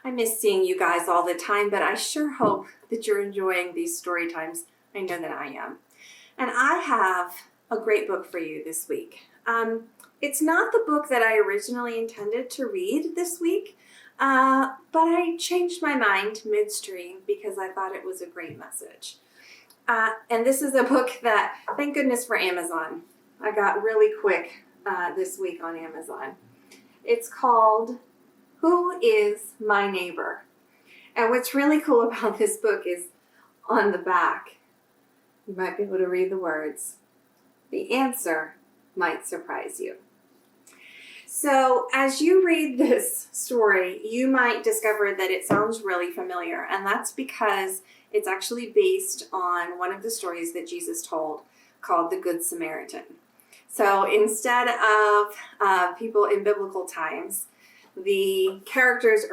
I miss seeing you guys all the time, but I sure hope that you're enjoying these story times. I know that I am. And I have a great book for you this week. It's not the book that I originally intended to read this week, but I changed my mind midstream because I thought it was a great message. And this is a book that, thank goodness for Amazon, I got really quick this week on Amazon. It's called Who is My Neighbor? And what's really cool about this book is on the back, you might be able to read the words. The answer might surprise you. So as you read this story, you might discover that it sounds really familiar, and that's because it's actually based on one of the stories that Jesus told called the Good Samaritan. So instead of people in biblical times, the characters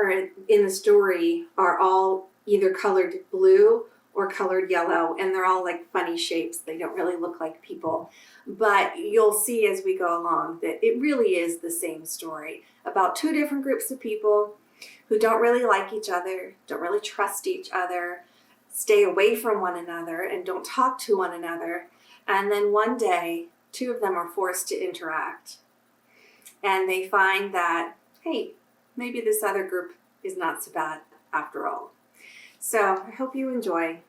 in the story are all either colored blue or colored yellow, and they're all like funny shapes. They don't really look like people. But you'll see as we go along that it really is the same story about two different groups of people who don't really like each other, don't really trust each other, stay away from one another, and don't talk to one another. And then one day, two of them are forced to interact. And they find that, hey, maybe this other group is not so bad after all. So I hope you enjoy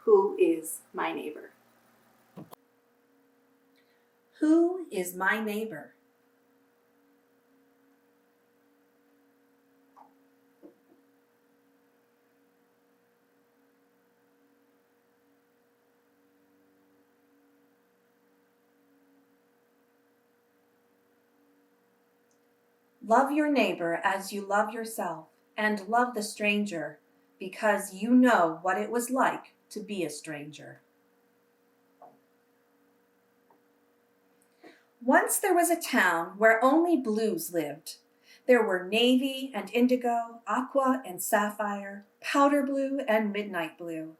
Who is My Neighbor? Who is my neighbor? Love your neighbor as you love yourself, and love the stranger, because you know what it was like to be a stranger. Once there was a town where only blues lived. There were navy and indigo, aqua and sapphire, powder blue and midnight blue.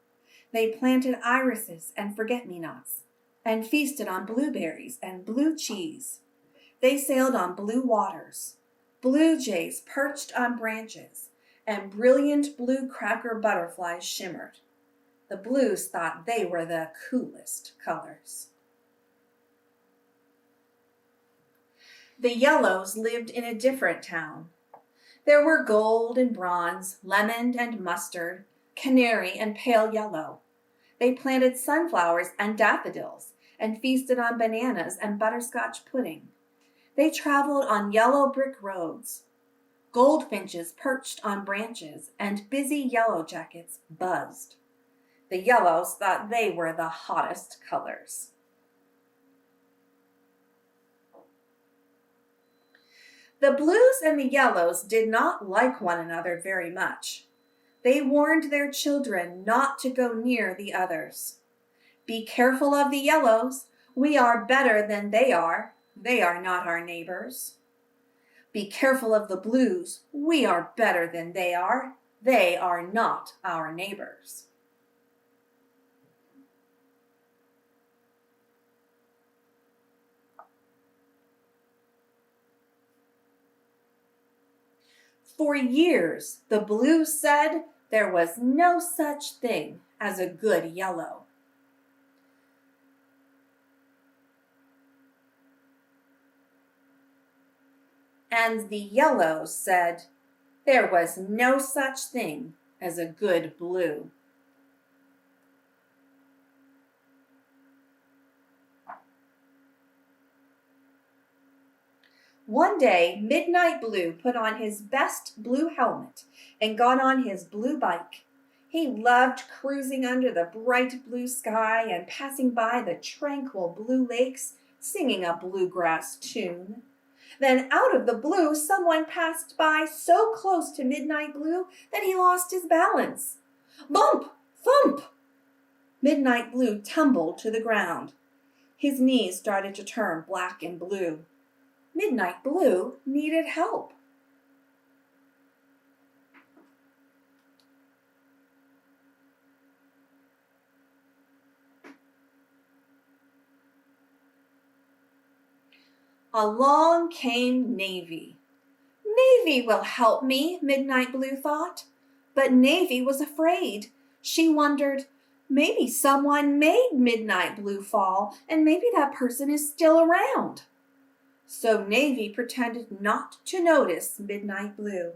They planted irises and forget-me-nots, and feasted on blueberries and blue cheese. They sailed on blue waters. Blue jays perched on branches, and brilliant blue cracker butterflies shimmered. The blues thought they were the coolest colors. The yellows lived in a different town. There were gold and bronze, lemon and mustard, canary and pale yellow. They planted sunflowers and daffodils, and feasted on bananas and butterscotch pudding. They traveled on yellow brick roads. Goldfinches perched on branches, and busy yellow jackets buzzed. The yellows thought they were the hottest colors. The blues and the yellows did not like one another very much. They warned their children not to go near the others. Be careful of the yellows. We are better than they are. They are not our neighbors. Be careful of the blues. We are better than they are. They are not our neighbors. For years, the blues said there was no such thing as a good yellow. And the yellows said there was no such thing as a good blue. One day, Midnight Blue put on his best blue helmet and got on his blue bike. He loved cruising under the bright blue sky and passing by the tranquil blue lakes, singing a bluegrass tune. Then out of the blue, someone passed by so close to Midnight Blue that he lost his balance. Bump! Thump! Midnight Blue tumbled to the ground. His knees started to turn black and blue. Midnight Blue needed help. Along came Navy. Navy will help me, Midnight Blue thought. But Navy was afraid. She wondered, maybe someone made Midnight Blue fall, and maybe that person is still around. So Navy pretended not to notice Midnight Blue.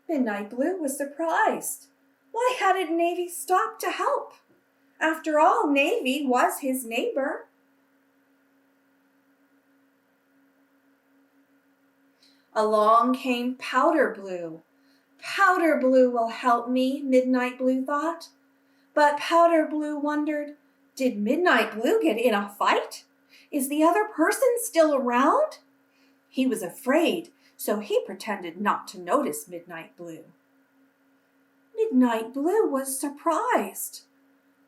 Midnight Blue was surprised. Why hadn't Navy stopped to help? After all, Navy was his neighbor. Along came Powder Blue. Powder Blue will help me, Midnight Blue thought. But Powder Blue wondered, did Midnight Blue get in a fight? Is the other person still around? He was afraid, so he pretended not to notice Midnight Blue. Midnight Blue was surprised.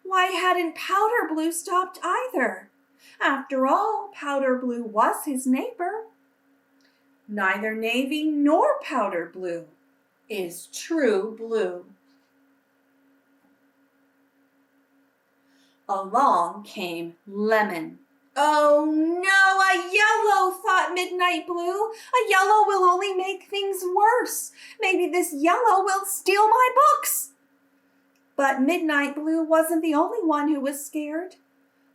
Why hadn't Powder Blue stopped either? After all, Powder Blue was his neighbor. Neither Navy nor Powder Blue is true blue. Along came Lemon. Oh no, a yellow, thought Midnight Blue. A yellow will only make things worse. Maybe this yellow will steal my books. But Midnight Blue wasn't the only one who was scared.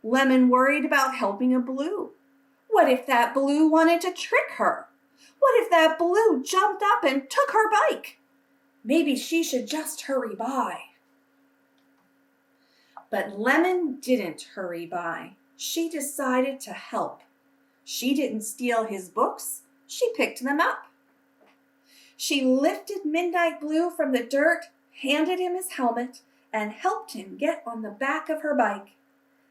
Lemon worried about helping a blue. What if that blue wanted to trick her? What if that blue jumped up and took her bike? Maybe she should just hurry by. But Lemon didn't hurry by. She decided to help. She didn't steal his books. She picked them up. She lifted Midnight Blue from the dirt, handed him his helmet, and helped him get on the back of her bike.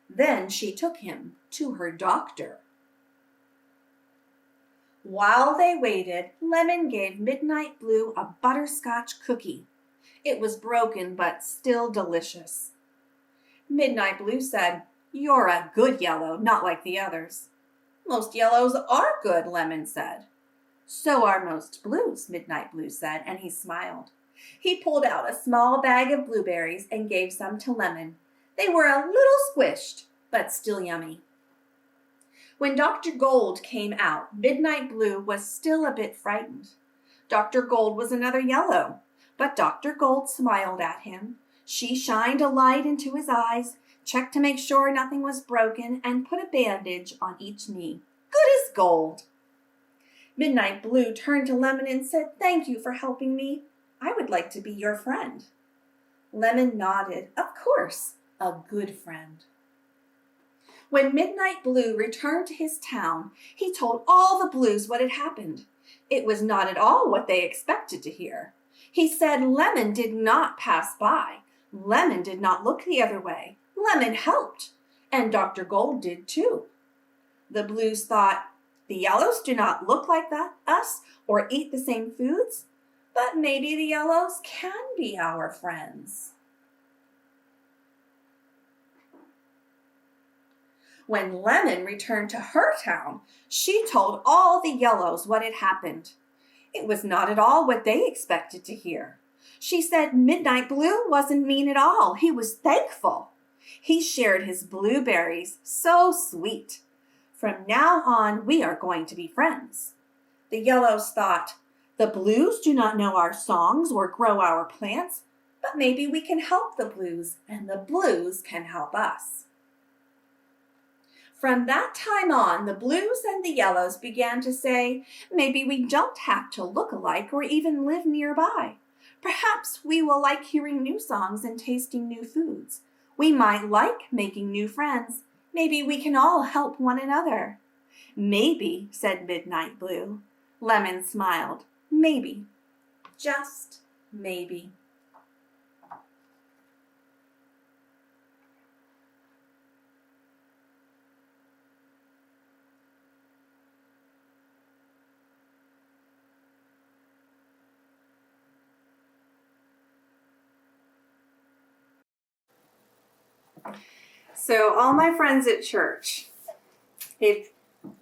Then she took him to her doctor. While they waited, Lemon gave Midnight Blue a butterscotch cookie. It was broken, but still delicious. Midnight Blue said, "You're a good yellow, not like the others." "Most yellows are good," Lemon said. "So are most blues," Midnight Blue said, and he smiled. He pulled out a small bag of blueberries and gave some to Lemon. They were a little squished, but still yummy. When Dr. Gold came out, Midnight Blue was still a bit frightened. Dr. Gold was another yellow, but Dr. Gold smiled at him. She shined a light into his eyes, checked to make sure nothing was broken, and put a bandage on each knee. Good as gold. Midnight Blue turned to Lemon and said, "Thank you for helping me. I would like to be your friend." Lemon nodded. Of course, a good friend. When Midnight Blue returned to his town, he told all the blues what had happened. It was not at all what they expected to hear. He said Lemon did not pass by. Lemon did not look the other way. Lemon helped, and Dr. Gold did too. The blues thought, the yellows do not look like us or eat the same foods, but maybe the yellows can be our friends. When Lemon returned to her town, she told all the yellows what had happened. It was not at all what they expected to hear. She said Midnight Blue wasn't mean at all. He was thankful. He shared his blueberries. So sweet. From now on, we are going to be friends. The yellows thought, the blues do not know our songs or grow our plants, but maybe we can help the blues, and the blues can help us. From that time on, the blues and the yellows began to say, maybe we don't have to look alike or even live nearby. Perhaps we will like hearing new songs and tasting new foods. We might like making new friends. Maybe we can all help one another. Maybe, said Midnight Blue. Lemon smiled. Maybe. Just maybe. So all my friends at church, if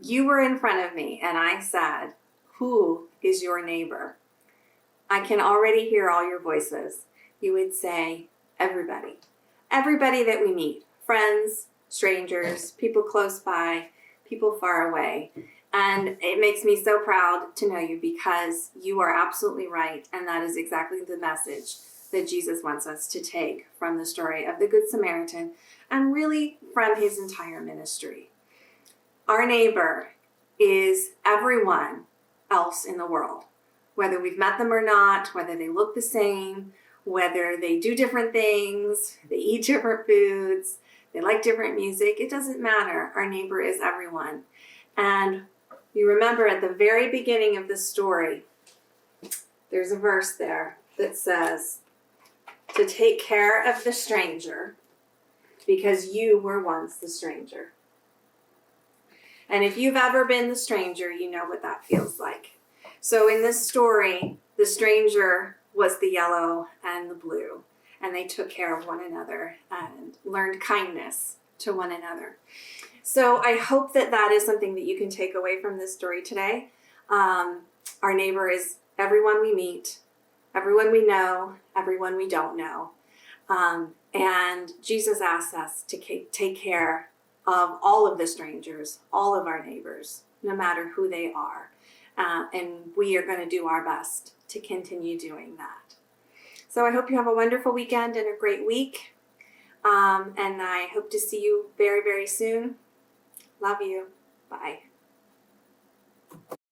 you were in front of me and I said, who is your neighbor? I can already hear all your voices. You would say, everybody. Everybody that we meet. Friends, strangers, people close by, people far away. And it makes me so proud to know you because you are absolutely right. And that is exactly the message that Jesus wants us to take from the story of the Good Samaritan and really from his entire ministry. Our neighbor is everyone else in the world, whether we've met them or not, whether they look the same, whether they do different things, they eat different foods, they like different music. It doesn't matter. Our neighbor is everyone. And you remember at the very beginning of this story, there's a verse there that says, to take care of the stranger because you were once the stranger. And if you've ever been the stranger, you know what that feels like. So in this story, the stranger was the yellow and the blue, and they took care of one another and learned kindness to one another. So I hope that that is something that you can take away from this story today. Our neighbor is everyone we meet, everyone we know, everyone we don't know. And Jesus asks us to take care of all of the strangers, all of our neighbors, no matter who they are. And we are going to do our best to continue doing that. So I hope you have a wonderful weekend and a great week. And I hope to see you very, very soon. Love you. Bye.